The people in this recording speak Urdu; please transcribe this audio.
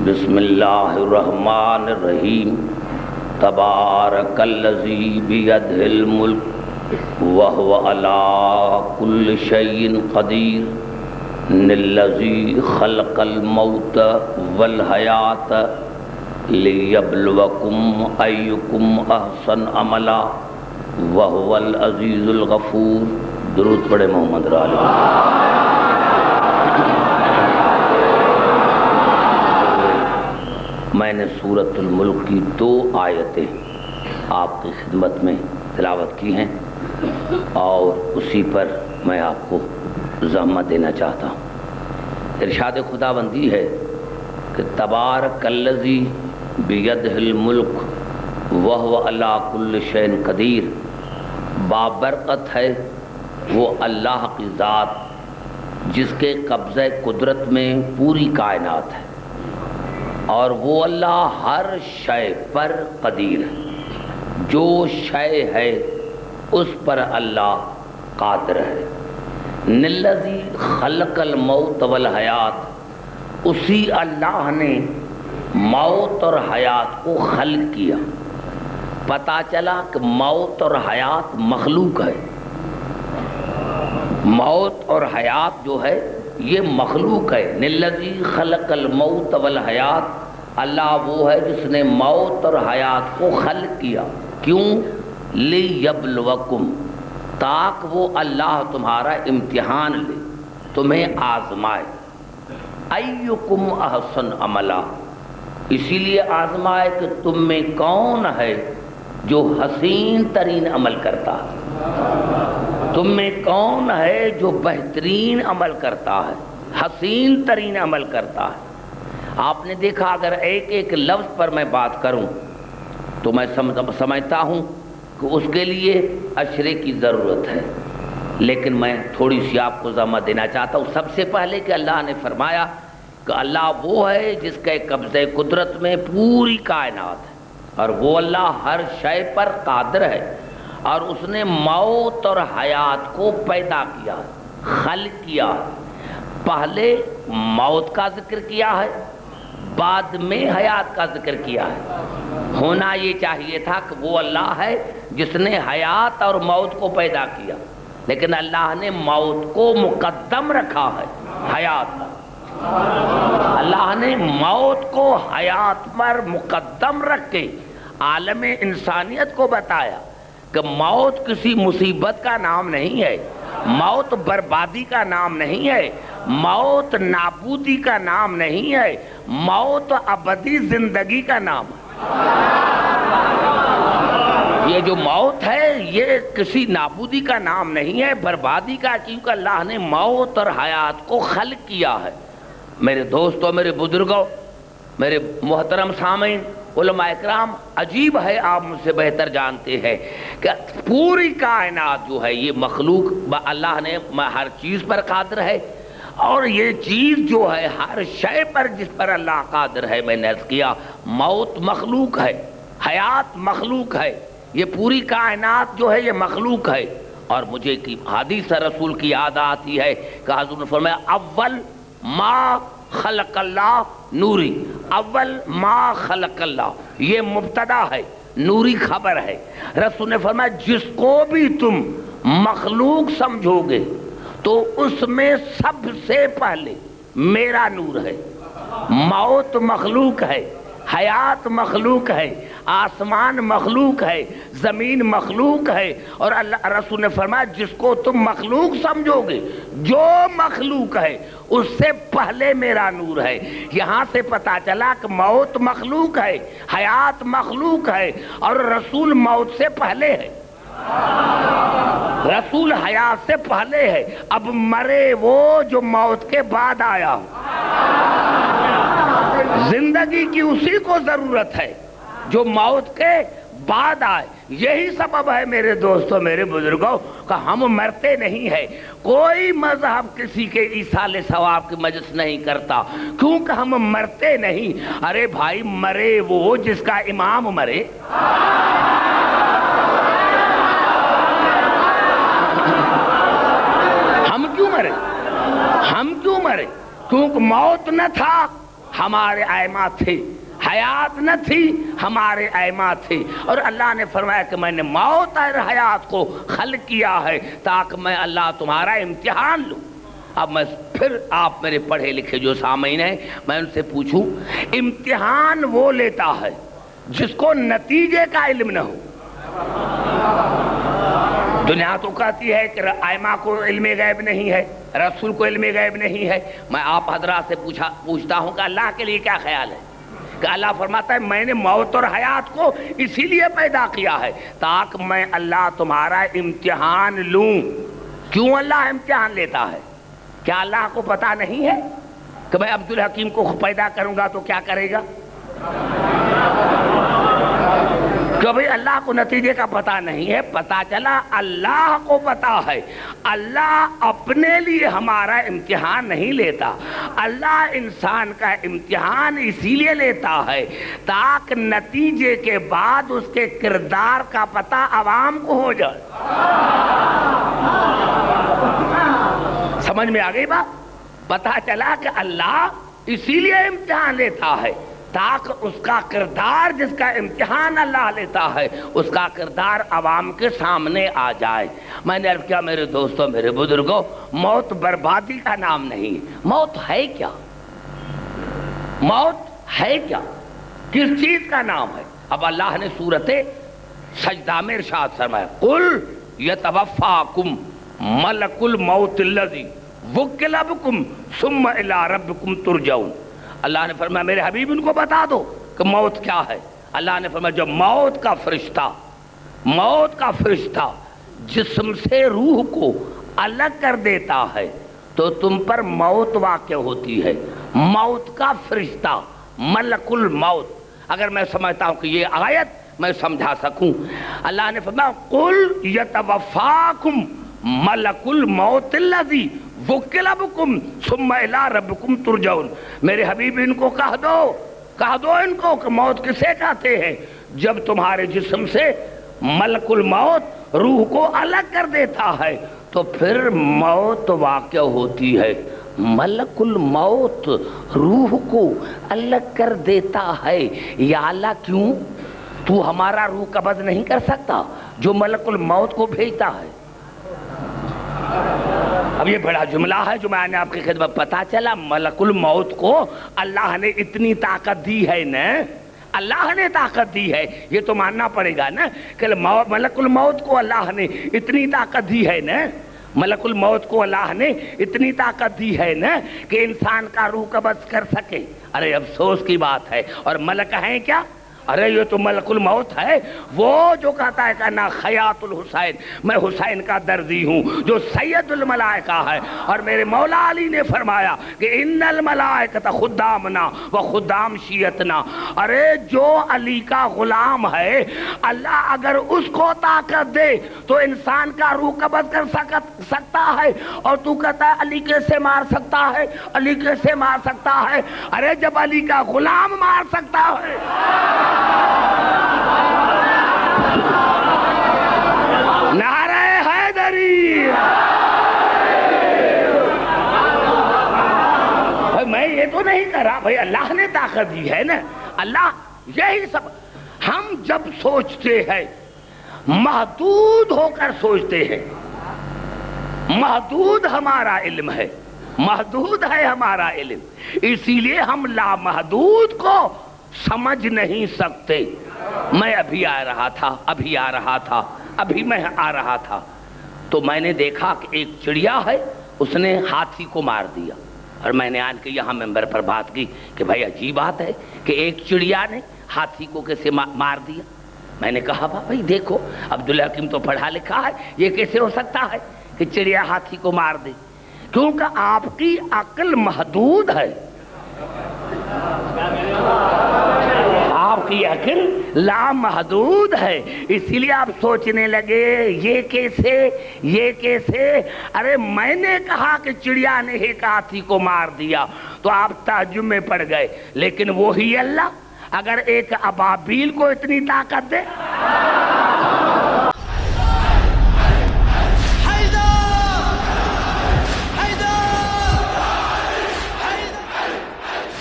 بسم اللہ الرحمن الرحیم تبارک الذی بیدہ الملک وہو علی کل شیء قدیر الذی خلق الموت والحیات لیبلوکم ایکم احسن عملا وہو العزیز الغفور۔ درود پڑھے محمد علیہ۔ میں نے سورۃ الملک کی 2 آیتیں آپ کی خدمت میں تلاوت کی ہیں اور اسی پر میں آپ کو زحمت دینا چاہتا ہوں۔ ارشاد خداوندی ہے کہ تبارک الذی بیدہ الملک وہو علی کل شیء قدیر، بابرکت ہے وہ اللہ کی ذات جس کے قبضہ قدرت میں پوری کائنات ہے، اور وہ اللہ ہر شے پر قدیر ہے، جو شے ہے اس پر اللہ قادر ہے۔ الذی خلق الموت والحیات، اسی اللہ نے موت اور حیات کو خلق کیا۔ پتہ چلا کہ موت اور حیات مخلوق ہے، موت اور حیات جو ہے یہ مخلوق ہے۔ الذی خلق الموت والحیات، اللہ وہ ہے جس نے موت اور حیات کو خلق کیا۔ کیوں؟ لیبلوکم، تاکہ وہ اللہ تمہارا امتحان لے، تمہیں آزمائے۔ ایکم احسن عملا، اسی لیے آزمائے کہ تم میں کون ہے جو حسین ترین عمل کرتا ہے، تم میں کون ہے جو بہترین عمل کرتا ہے، حسین ترین عمل کرتا ہے۔ آپ نے دیکھا اگر ایک ایک لفظ پر میں بات کروں تو میں سمجھتا ہوں کہ اس کے لیے اشرے کی ضرورت ہے، لیکن میں تھوڑی سی آپ کو زحمت دینا چاہتا ہوں۔ سب سے پہلے کہ اللہ نے فرمایا کہ اللہ وہ ہے جس کے قبضہ قدرت میں پوری کائنات ہے، اور وہ اللہ ہر شے پر قادر ہے، اور اس نے موت اور حیات کو پیدا کیا، خلق کیا۔ پہلے موت کا ذکر کیا ہے، بعد میں حیات کا ذکر کیا ہے۔ ہونا یہ چاہیے تھا کہ وہ اللہ ہے جس نے حیات اور موت کو پیدا کیا، لیکن اللہ نے موت کو مقدم رکھا ہے حیات پر۔ اللہ نے موت کو حیات پر مقدم رکھ کے عالم انسانیت کو بتایا کہ موت کسی مصیبت کا نام نہیں ہے، موت بربادی کا نام نہیں ہے، موت نابودی کا نام نہیں ہے، موت ابدی زندگی کا نام ہے۔ یہ جو موت ہے یہ کسی نابودی کا نام نہیں ہے، بربادی کا، کیونکہ اللہ نے موت اور حیات کو خلق کیا ہے۔ میرے دوستوں، میرے بزرگوں، میرے محترم سامعین، علماء اکرام، عجیب ہے، آپ مجھ سے بہتر جانتے ہیں کہ پوری کائنات جو ہے یہ مخلوق، اللہ نے ہر چیز پر قادر ہے، اور یہ چیز جو ہے ہر شے پر جس پر اللہ قادر ہے، میں نے عرض کیا موت مخلوق ہے، حیات مخلوق ہے، یہ پوری کائنات جو ہے یہ مخلوق ہے۔ اور مجھے کی حدیث رسول کی یاد آتی ہے کہ حضور نے فرمایا اول ما خلق اللہ نوری، اول ما خلق اللہ، یہ مبتدا ہے، نوری خبر ہے۔ رسول نے فرمایا جس کو بھی تم مخلوق سمجھو گے تو اس میں سب سے پہلے میرا نور ہے۔ موت مخلوق ہے، حیات مخلوق ہے، آسمان مخلوق ہے، زمین مخلوق ہے، اور اللہ رسول نے فرمایا جس کو تم مخلوق سمجھو گے، جو مخلوق ہے اس سے پہلے میرا نور ہے۔ یہاں سے پتا چلا کہ موت مخلوق ہے، حیات مخلوق ہے، اور رسول موت سے پہلے ہے، رسول حیات سے پہلے ہے۔ اب مرے وہ جو موت کے بعد آیا، زندگی کی اسی کو ضرورت ہے جو موت کے بعد آئے۔ یہی سبب ہے میرے دوستوں، میرے بزرگوں، کہ ہم مرتے نہیں ہیں۔ کوئی مذہب کسی کے ایصال ثواب کی مجلس نہیں کرتا، کیونکہ ہم مرتے نہیں۔ ارے بھائی، مرے وہ جس کا امام مرے، ہم کیوں مرے؟ کیونکہ موت نہ تھا، ہمارے ائمہ تھے، حیات نہ تھی ہمارے ائمہ تھے، اور اللہ نے فرمایا کہ میں نے موت اور حیات کو خلق کیا ہے تاکہ میں اللہ تمہارا امتحان لوں۔ اب میں پھر آپ میرے پڑھے لکھے جو سامعین ہیں میں ان سے پوچھوں، امتحان وہ لیتا ہے جس کو نتیجے کا علم نہ ہو۔ دنیا تو کہتی ہے کہ ائمہ کو علم غیب نہیں ہے، رسول کو علم غیب نہیں ہے۔ میں آپ حضرات سے پوچھتا ہوں کہ اللہ کے لیے کیا خیال ہے؟ کہ اللہ فرماتا ہے میں نے موت اور حیات کو اسی لیے پیدا کیا ہے تاکہ میں اللہ تمہارا امتحان لوں۔ کیوں اللہ امتحان لیتا ہے؟ کیا اللہ کو پتا نہیں ہے کہ میں عبدالحکیم کو پیدا کروں گا تو کیا کرے گا؟ کہ بھئی اللہ کو نتیجے کا پتا نہیں ہے، پتا چلا اللہ کو پتا ہے۔ اللہ اپنے لیے ہمارا امتحان نہیں لیتا، اللہ انسان کا امتحان اسی لیے لیتا ہے تاکہ نتیجے کے بعد اس کے کردار کا پتا عوام کو ہو جائے۔ سمجھ میں آ گئی بات؟ پتا چلا کہ اللہ اسی لیے امتحان لیتا ہے تاکہ اس کا کردار، جس کا امتحان اللہ لیتا ہے، اس کا کردار عوام کے سامنے آ جائے۔ میں نے عرض کیا میرے دوستوں، میرے بزرگوں، موت بربادی کا نام نہیں ہے۔ موت ہے کیا؟ موت ہے کیا؟ کس چیز کا نام ہے؟ اب اللہ نے سورۃ سجدہ میں ارشاد فرمایا، قل یتوفاکم ملک الموت الذی وکل بکم ثم الی ربکم ترجعون۔ اللہ نے فرمایا میرے حبیب ان کو بتا دو کہ موت کیا ہے۔ اللہ نے فرمایا جب موت کا فرشتہ جسم سے روح کو الگ کر دیتا ہے تو تم پر موت واقع ہوتی ہے۔ موت کا فرشتہ ملک الموت، اگر میں سمجھتا ہوں کہ یہ آیت میں سمجھا سکوں، اللہ نے فرمایا قل یتوفاکم ملک الموت الذی وکل بکم ثم الی ربکم ترجعون۔ میرے حبیب ان کو کہہ دو ان کو کہ موت کسے کہتے ہیں؟ جب تمہارے جسم سے ملک الموت روح کو الگ کر دیتا ہے تو پھر موت واقع ہوتی ہے۔ ملک الموت روح کو الگ کر دیتا ہے، یا اللہ کیوں؟ تو ہمارا روح قبض نہیں کر سکتا جو ملک الموت کو بھیجتا ہے؟ اب یہ بڑا جملہ ہے جو میں نے آپ کی خدمت، پتا چلا ملک الموت کو اللہ نے اتنی طاقت دی ہے نا، اللہ نے طاقت دی ہے، یہ تو ماننا پڑے گا نا کہ ملک الموت کو اللہ نے اتنی طاقت دی ہے نا، ملک الموت کو اللہ نے اتنی طاقت دی ہے نا کہ انسان کا روح قبض کر سکے۔ ارے افسوس کی بات ہے، اور ملک ہیں کیا؟ ارے یہ تو ملک الموت ہے، وہ جو کہتا ہے کہ نا خیاط الحسین، میں حسین کا دردی ہوں، جو سید الملائکہ ہے۔ اور میرے مولا علی نے فرمایا کہ ان الملائکۃ خدامنا و خدام شیعتنا۔ ارے جو علی کا غلام ہے، اللہ اگر اس کو طاقت دے تو انسان کا روح قبض کر سکتا ہے، اور تو کہتا ہے علی کیسے مار سکتا ہے، علی کیسے مار سکتا ہے؟ ارے جب علی کا غلام مار سکتا ہے، نعرہ حیدری۔ میں یہ تو نہیں کہہ رہا بھائی، اللہ نے طاقت دی ہے نا، اللہ یہی سب۔ ہم جب سوچتے ہیں محدود ہو کر سوچتے ہیں، محدود ہمارا علم ہے، محدود ہے ہمارا علم، اسی لیے ہم لامحدود کو سمجھ نہیں سکتے۔ میں ابھی آ رہا تھا تو میں نے دیکھا کہ ایک چڑیا ہے، اس نے ہاتھی کو مار دیا، اور میں نے آن کے یہاں ممبر پر بات کی کہ بھائی عجیب بات ہے کہ ایک چڑیا نے ہاتھی کو کیسے مار دیا۔ میں نے کہا بھائی دیکھو عبدالحکیم تو پڑھا لکھا ہے، یہ کیسے ہو سکتا ہے کہ چڑیا ہاتھی کو مار دے؟ کیونکہ آپ کی عقل محدود ہے، آپ کی عقل لامحدود ہے، اسی لیے آپ سوچنے لگے یہ کیسے۔ ارے میں نے کہا کہ چڑیا نے ایک ہاتھی کو مار دیا تو آپ تعجب میں پڑ گئے، لیکن وہی اللہ اگر ایک ابابیل کو اتنی طاقت دے